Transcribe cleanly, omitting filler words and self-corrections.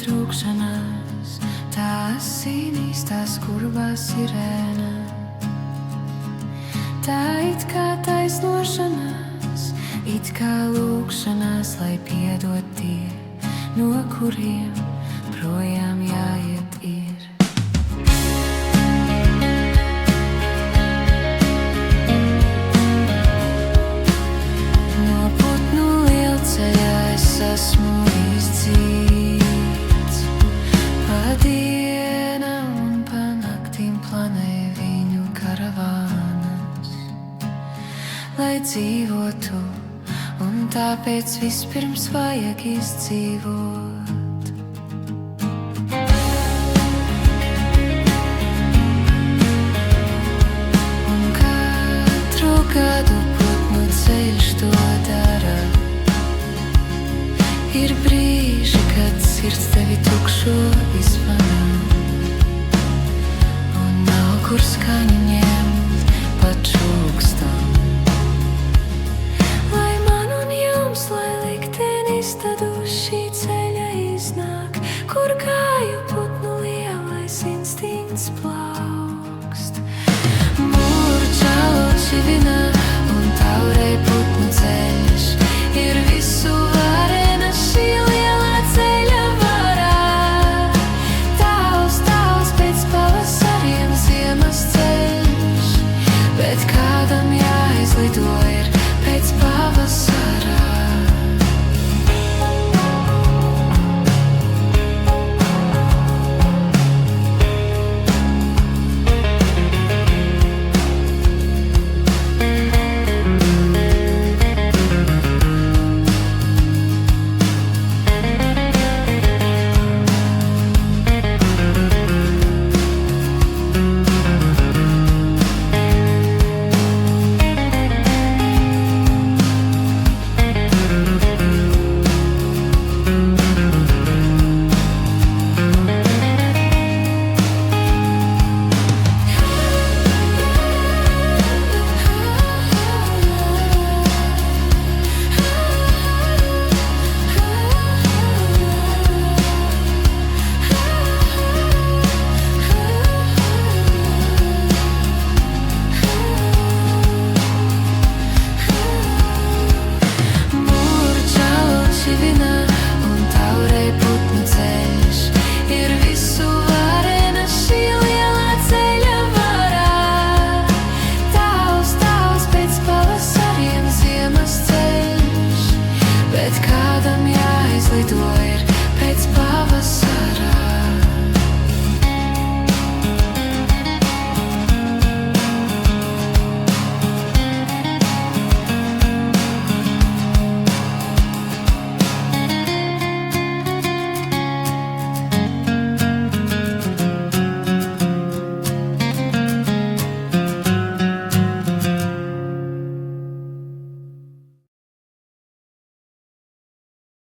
pietrūkšanās, tā asinīs, tā skurbā sirēna. Tā it kā taisnošanās, it kā lūkšanās, lai piedod tie, no kuriem projām jāiet ir. No putnu lielceļā es esmu izdzīts, pa dienam un pa naktīm planēju viņu karavānas, lai dzīvotu, un tāpēc vispirms vajag izdzīvot. Un katru gadu putnu ceļš to dara. Ir brīži, kad sirds tevi tukšo izmanā, un nav kur skaņu ņemt pat čūkstam. Lai man un jums, lai liktenis tad uz šī ceļa iznāk, kur kāju putnu lielais instinkts plaukst. Mūrčalo čivina un taurei putnu ceļš ir visu varena šī lielā ceļa varā. Tāls pēc pavasariem ziemas ceļš, bet kādam jāizlido